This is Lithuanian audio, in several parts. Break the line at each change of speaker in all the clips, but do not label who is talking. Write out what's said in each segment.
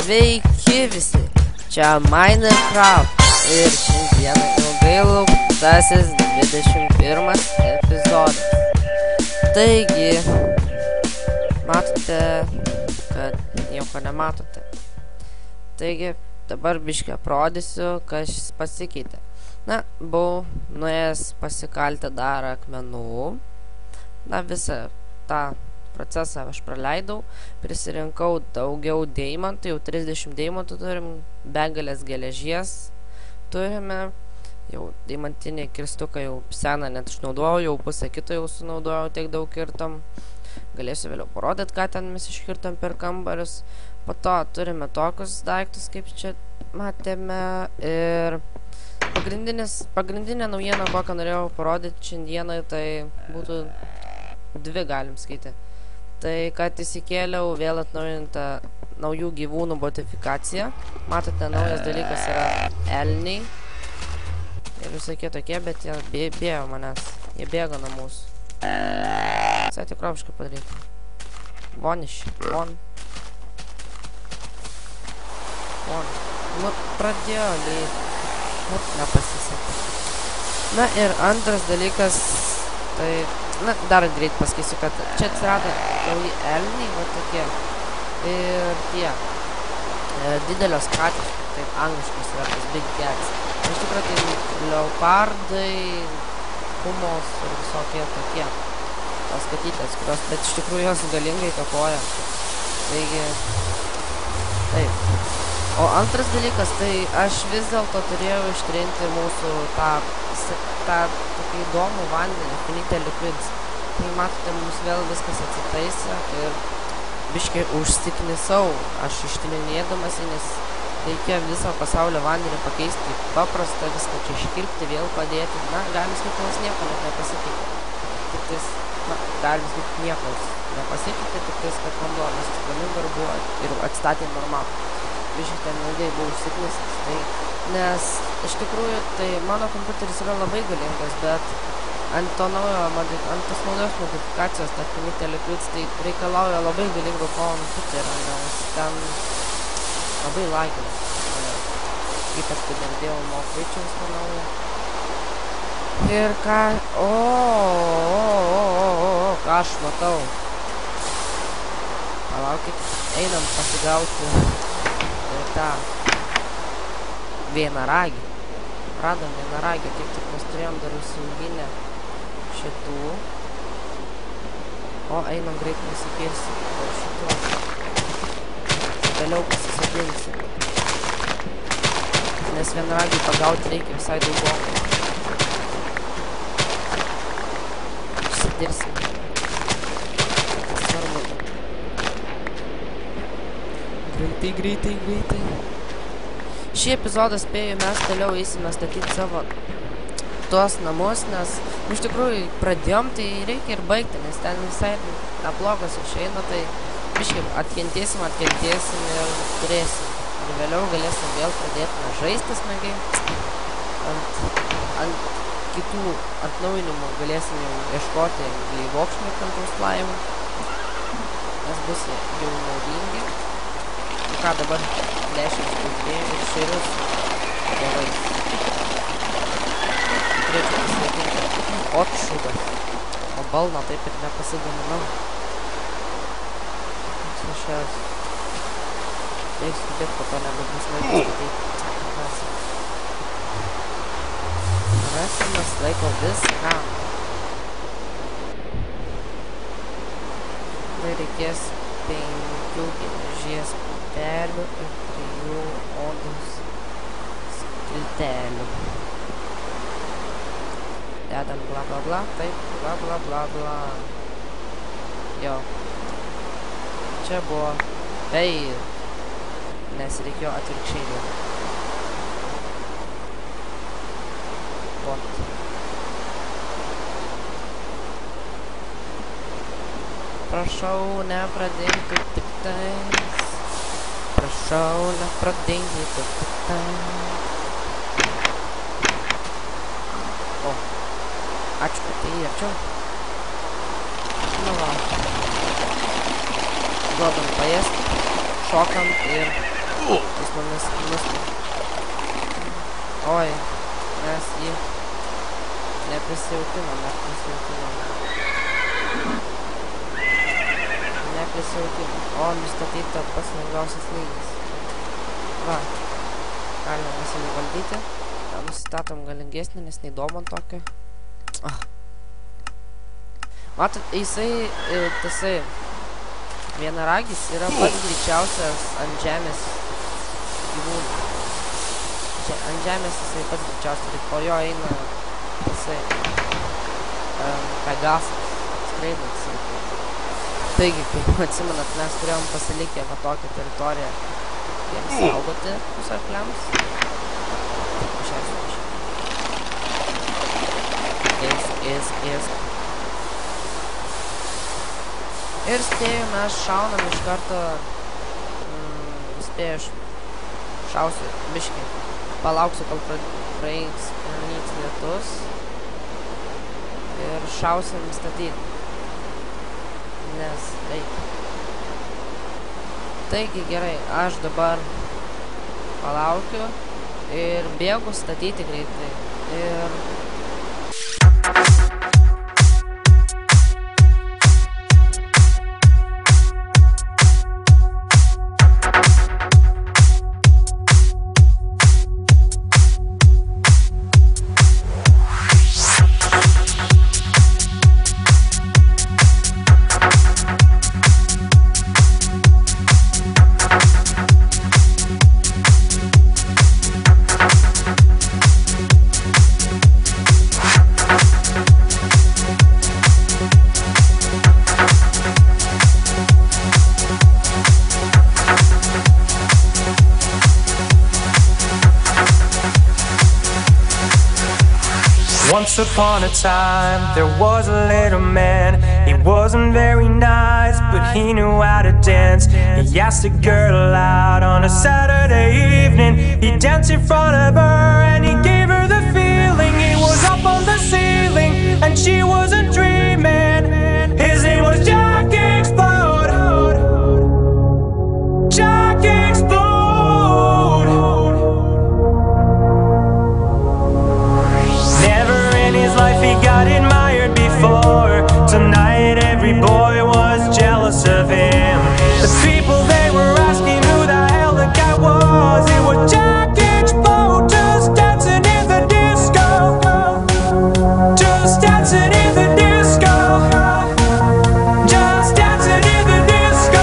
Sveiki visi, čia Minecraft ir šiandieną ilgai lauktasis 21 epizodas. Taigi, matote, kad nieko nematote. Taigi, dabar biškį parodysiu, kas pasikeitė. Na, buvau nuėjęs pasikalti dar akmenų. Na, visą tą procesą aš praleidau, prisirinkau daugiau deimantų, jau 30 deimantų turim, begalės geležies turime, jau deimantinį kirstuką jau seną net išnaudojau, jau pusę kito jau sunaudojau, tiek daug kirtom. Galėsiu vėliau parodyti, ką ten mes iškirtom per kambarius. Po to turime tokius daiktus, kaip čia matėme, ir pagrindinė naujiena, kokią norėjau parodyti šiandieną, tai būtų dvi, galim skaityti. Tai, kad įsikėliau vėl atnaujintą naujų gyvūnų modifikaciją. Matote, naujas dalykas yra elniai. Ir visokie tokie, bet jie bėgo manęs. Jie bėga nuo mūsų. Visai tikroviškai padaryti. Von. Nu, pradėjo lyti. Nepasisekė. Na ir antras dalykas, tai... Na, dar greit pasakysiu, kad čia atsirado nauji elniai, va tokie. Ir tie didelios katės, taip angliškas yra tas big cats. Iš tikrųjų, tai leopardai, pumos ir visokie tokie. Tos katytės, kurios, bet iš tikrųjų jos galingai kapoja. Taigi, taip. O antras dalykas, tai aš vis dėlto turėjau ištrinti mūsų tą tokį įdomų vandenį, Finite Liquids. Tai matote, mums vėl viskas atsitaisė ir biškai užsiknisau aš ištrinėdamas, nes reikia visą pasaulio vandenį pakeisti paprastą, viską čia iškirpti, vėl padėti. Na, galim sakyti, nes nieko net nepasikeitė. Tik tais, na, galim sakyti, nieko nepasikeitė, tik tais, kad vanduo mes flamingo buvo ir atstatė normalų. Biškai ten ilgai buvo užsiknisęs, tai nes iš tikrųjų tai mano kompiuteris yra labai galingas, bet ant tos naujos modifikacijos, ta Finite Liquids, tai reikalauja labai galingo kompiuterio, nes ten labai lagina. Ypač kai dar dėjau mokaičiaus tą naują. Ir ką... ką aš matau. Palaukit, einam pasigauti tą vienaragį. Radom vienaragį, kaip tik mes turėjom dar užsiauginę šitų. O, einam greit nusipirsim dėl šitų. Vėliau pasisodinsim. Nes vienaragį pagauti reikia visai daugom. Išsidirsim. Svarbu. Greitai. Šį epizodą spėju mes toliau eisime statyti savo tuos namus, nes iš tikrųjų pradėjom, tai reikia ir baigti, nes ten visai neblogas išeina, tai biškai atkentėsim ir turėsim. Ir vėliau galėsim vėl pradėti žaisti smagiai. Ant kitų atnaujinimų galėsim jau ieškoti gleivokšnių kontruslavimų, nes bus jau naudingi. Ką dabar 10 spaudinėjų ir šeirius davais. Turėčiau pasveikinti otšugas. O balną taip ir nepasigaminau. Čia šias. Reiks skubėt, po to nebebus laiko. Rasim mes laiko viskam. Tai reikės 5 geležies putelių ir 3 odos skiltelių. Dedam bla. Taip, bla. Jo. Čia buvo fail, nes reikėjo atvirkščiai dėti. Prašau, nepradėti tik tais. Prašau, nepradėti tik tais. O, ačiū, kad tai arčiau. Nu va. Duodam paėst, šokam ir Jis mumis nustumė. Oi, mes jį neprisijaukinom. O, nustatyta pats lengviausias lygis. Va, galime mes jį valdyti. Nusistatom galingesnį, nes neįdomu ant tokio. Matot, jisai, vienaragis yra pats greičiausias ant žemės gyvūnų. Ant žemės jisai pats greičiausias, po jo eina jisai Pegasas, skraidantis. Taigi, kaip atsimenat, mes turėjom pasilikę va tokią teritoriją jiems saugoti mūsų arkliams. Ir spėju, mes šaunam iš karto, spėju, šausiu biškį, palauksiu, kol praeis lietus ir šausim statyti, nes reikia. Taigi gerai, aš dabar palaukiu ir bėgu statyti greitai ir
Once upon a time, there was a little man. He wasn't very nice, but he knew how to dance. He asked a girl out on a Saturday evening. He danced in front of her and he gave her the feeling. He was up on the ceiling and she wasn't dreaming. His name was Jack Explode. Jack Explode. Life he got admired before. Tonight every boy was jealous of him. The people, they were asking who the hell the guy was. It was Jack Explode, just dancing in the disco. Just dancing in the disco. Just dancing in the disco.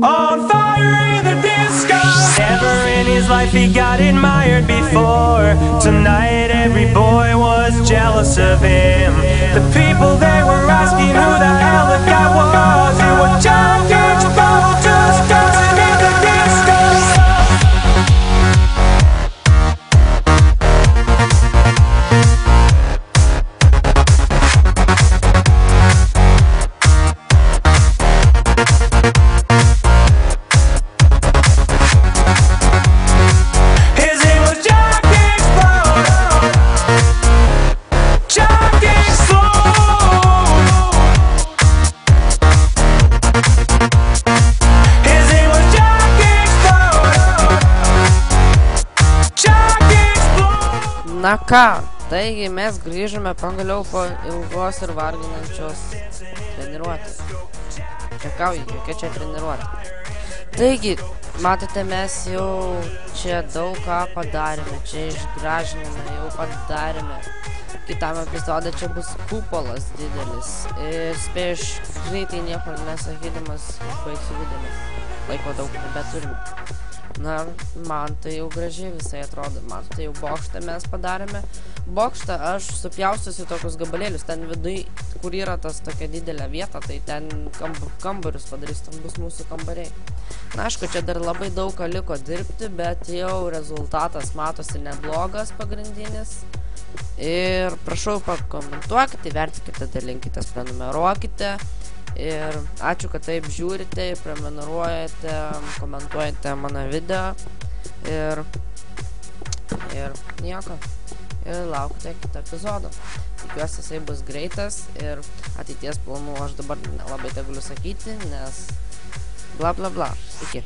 On fire in the disco. Never in his life he got admired before. Tonight every boy was jealous of him. The people, they were asking who the hell the guy was. It was Jack Explode, just dancing in the disco.
Na ką, taigi mes grįžome pagaliau po ilgos ir varginančios treniruotės. Čekauju, jokia čia treniruotė. Taigi, matote, mes jau čia daug ką padarėme, čia išgražiname, jau padarėme. Kitam epizode čia bus kupolas didelis ir spėju aš greitai nieko nesakydamas užbaigsiu video, nes laiko daug nebeturime. Na, man tai jau gražiai visai atrodo, matote, jau bokštą mes padarėme. Bokštą aš supjausiuosi tokius gabalėlius, ten viduj, kur yra tas tokia didelė vieta, tai ten kambarius padarys, ten bus mūsų kambariai. Na, aišku, čia dar labai daug ką liko dirbti, bet jau rezultatas matosi neblogas pagrindinis. Ir prašau pakomentuokite, įvertinkite, dalinkitės, prenumeruokite. Ir ačiū, kad taip žiūrite, prenumeruojate, komentuojate mano video. Ir nieko. Ir laukite kitą epizodą. Tikiuosi, jisai bus greitas ir ateities planų aš dabar nelabai tegaliu sakyti, nes bla bla bla. Iki.